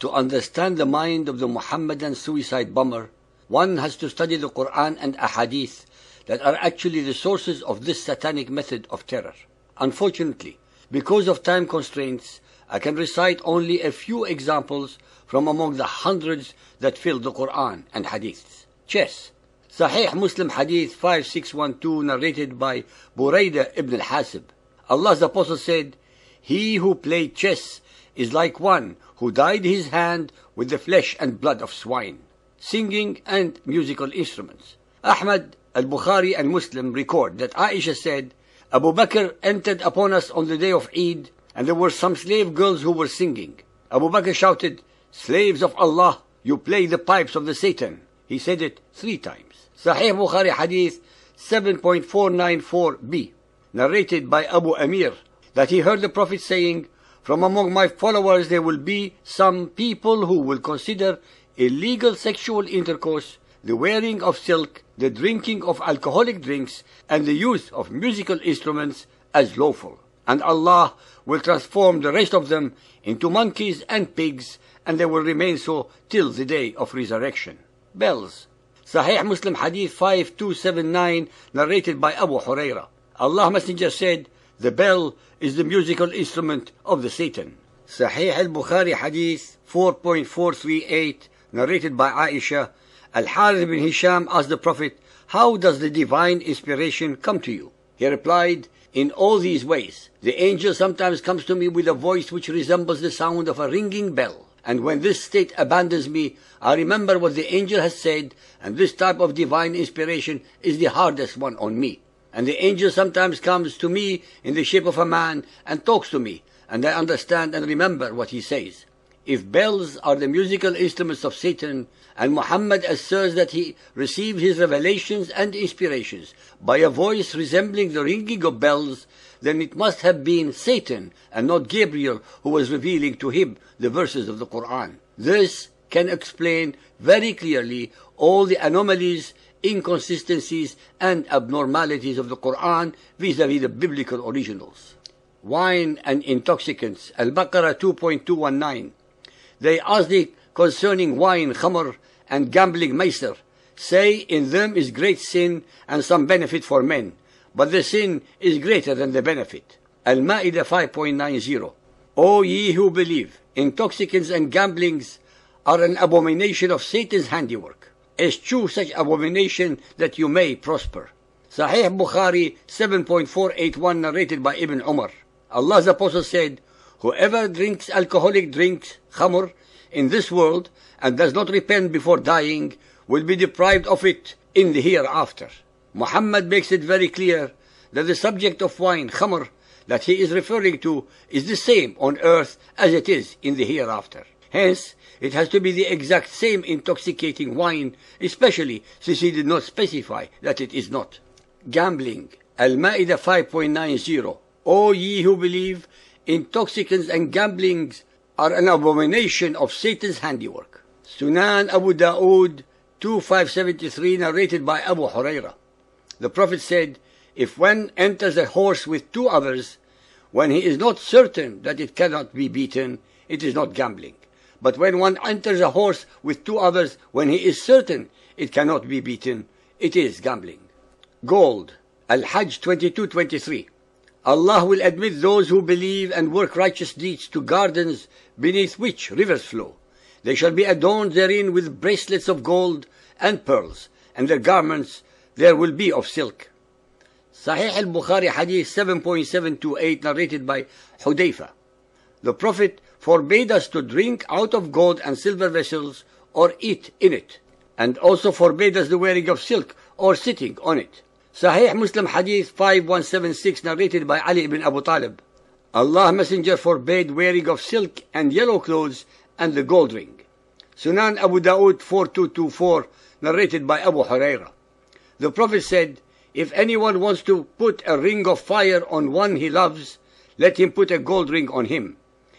To understand the mind of the Muhammadan suicide bomber, one has to study the Quran and Ahadith that are actually the sources of this satanic method of terror. Unfortunately, because of time constraints, I can recite only a few examples from among the hundreds that fill the Quran and Hadiths. Chess. Sahih Muslim Hadith 5612, narrated by Buraidah ibn al-Hasib. Allah's Apostle said, "He who played chess is like one who dyed his hand with the flesh and blood of swine." Singing and musical instruments. Ahmad, al-Bukhari and Muslim record that Aisha said, Abu Bakr entered upon us on the day of Eid, and there were some slave girls who were singing. Abu Bakr shouted, "Slaves of Allah, you play the pipes of the Satan." He said it 3 times. Sahih Bukhari Hadith 7.494b, narrated by Abu Amir, that he heard the Prophet saying, "From among my followers there will be some people who will consider illegal sexual intercourse, the wearing of silk, the drinking of alcoholic drinks, and the use of musical instruments as lawful. And Allah will transform the rest of them into monkeys and pigs, and they will remain so till the day of resurrection." Bells. Sahih Muslim Hadith 5279, narrated by Abu Huraira. Allah's Messenger said, "The bell is the musical instrument of the Satan." Sahih al-Bukhari Hadith 4.438, narrated by Aisha. Al-Harith bin Hisham asked the Prophet, "How does the divine inspiration come to you?" He replied, "In all these ways. The angel sometimes comes to me with a voice which resembles the sound of a ringing bell. And when this state abandons me, I remember what the angel has said, and this type of divine inspiration is the hardest one on me. And the angel sometimes comes to me in the shape of a man and talks to me, and I understand and remember what he says. If bells are the musical instruments of Satan, and Muhammad asserts that he received his revelations and inspirations by a voice resembling the ringing of bells, then it must have been Satan and not Gabriel who was revealing to him the verses of the Quran. This can explain very clearly all the anomalies, inconsistencies, and abnormalities of the Quran vis-à-vis the biblical originals. Wine and intoxicants. Al-Baqarah 2.219. They asked thee concerning wine, khamr, and gambling, maisir. Say, in them is great sin and some benefit for men, but the sin is greater than the benefit. Al-Ma'idah 5.90. O ye who believe, intoxicants and gamblings are an abomination of Satan's handiwork. Eschew such abomination that you may prosper. Sahih Bukhari 7.481, narrated by Ibn Umar. Allah's Apostle said, "Whoever drinks alcoholic drinks, khamr, in this world and does not repent before dying will be deprived of it in the hereafter." Muhammad makes it very clear that the subject of wine, khamr, that he is referring to is the same on earth as it is in the hereafter. Hence, it has to be the exact same intoxicating wine, especially since he did not specify that it is not. Gambling. Al-Ma'idah 5.90. O ye who believe, intoxicants and gamblings are an abomination of Satan's handiwork. Sunan Abu Dawood 2573, narrated by Abu Huraira. The Prophet said, "If one enters a horse with 2 others, when he is not certain that it cannot be beaten, it is not gambling. But when one enters a horse with 2 others, when he is certain it cannot be beaten, it is gambling." Gold. Al-Hajj 22:23. Allah will admit those who believe and work righteous deeds to gardens beneath which rivers flow. They shall be adorned therein with bracelets of gold and pearls, and their garments there will be of silk. Sahih al-Bukhari Hadith 7.728, narrated by Hudayfa. The Prophet forbade us to drink out of gold and silver vessels or eat in it, and also forbade us the wearing of silk or sitting on it. Sahih Muslim Hadith 5176, narrated by Ali ibn Abu Talib. Allah's Messenger forbade wearing of silk and yellow clothes and the gold ring. Sunan Abu Dawood 4224, narrated by Abu Huraira. The Prophet said, "If anyone wants to put a ring of fire on one he loves, let him put a gold ring on him.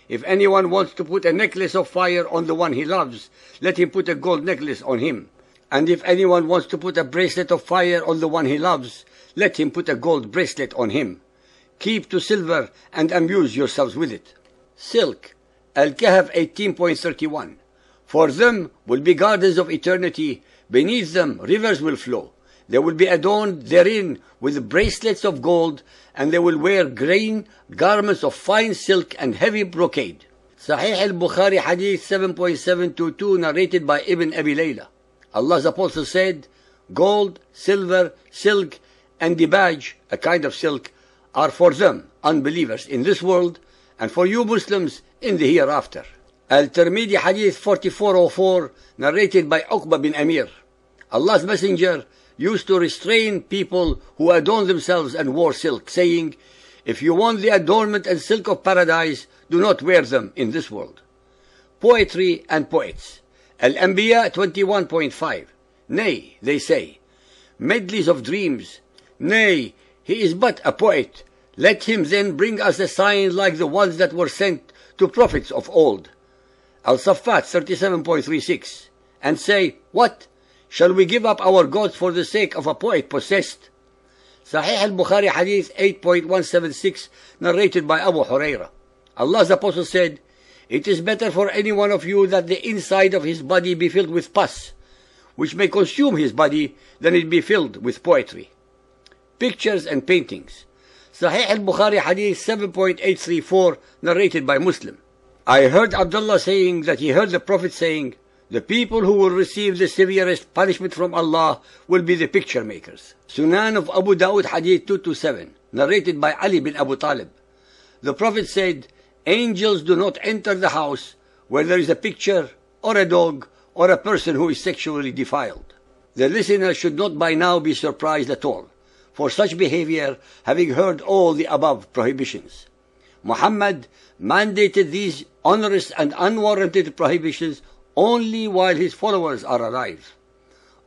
If anyone wants to put a necklace of fire on the one he loves, let him put a gold necklace on him. And if anyone wants to put a bracelet of fire on the one he loves, let him put a gold bracelet on him. Keep to silver and amuse yourselves with it." Silk. Al-Kahf 18.31. For them will be gardens of eternity, beneath them rivers will flow. They will be adorned therein with bracelets of gold, and they will wear green garments of fine silk and heavy brocade. Sahih al-Bukhari Hadith 7.722, narrated by Ibn Abi Layla. Allah's Apostle said, gold, silver, silk, and dibaj, a kind of silk, are for them, unbelievers, in this world, and for you Muslims in the hereafter. Al-Tirmidhi Hadith 4404, narrated by Uqba bin Amir. Allah's Messenger used to restrain people who adorn themselves and wore silk, saying, if you want the adornment and silk of paradise, do not wear them in this world. Poetry and poets. Al-Anbiya 21.5. Nay, they say, medleys of dreams. Nay, he is but a poet. Let him then bring us a sign like the ones that were sent to prophets of old. Al-Saffat 37.36. And say, what? Shall we give up our gods for the sake of a poet possessed? Sahih al-Bukhari Hadith 8.176, narrated by Abu Huraira. Allah's Apostle said, it is better for any one of you that the inside of his body be filled with pus, which may consume his body, than it be filled with poetry. Pictures and paintings. Sahih al-Bukhari Hadith 7.834, narrated by Muslim. I heard Abdullah saying that he heard the Prophet saying, the people who will receive the severest punishment from Allah will be the picture makers. Sunan of Abu Dawud Hadith 227, narrated by Ali bin Abu Talib. The Prophet said, angels do not enter the house where there is a picture or a dog or a person who is sexually defiled. The listener should not by now be surprised at all for such behavior, having heard all the above prohibitions. Muhammad mandated these onerous and unwarranted prohibitions only while his followers are alive.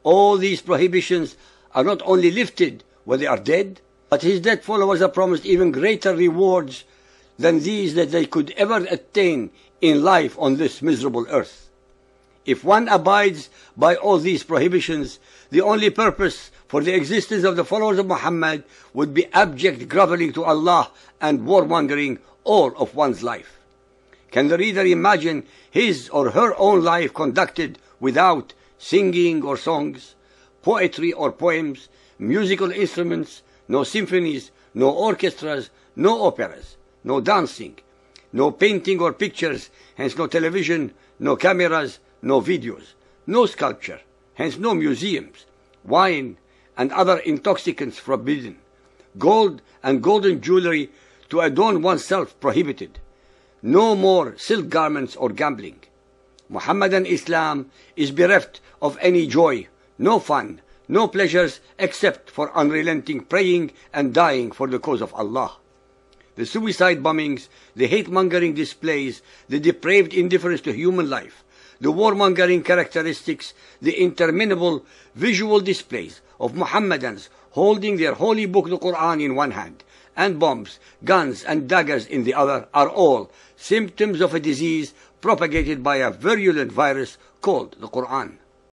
All these prohibitions are not only lifted when they are dead, but his dead followers are promised even greater rewards than these that they could ever attain in life on this miserable earth. If one abides by all these prohibitions, the only purpose for the existence of the followers of Muhammad would be abject groveling to Allah and warmongering all of one's life. Can the reader imagine his or her own life conducted without singing or songs, poetry or poems, musical instruments, no symphonies, no orchestras, no operas, no dancing, no painting or pictures, hence no television, no cameras, no videos, no sculpture, hence no museums, wine and other intoxicants forbidden, gold and golden jewelry to adorn oneself prohibited, no more silk garments or gambling. Muhammadan Islam is bereft of any joy, no fun, no pleasures except for unrelenting praying and dying for the cause of Allah. The suicide bombings, the hate-mongering displays, the depraved indifference to human life, the warmongering characteristics, the interminable visual displays of Muhammadans holding their holy book, the Quran, in one hand, and bombs, guns, and daggers in the other, are all symptoms of a disease propagated by a virulent virus called the Quran.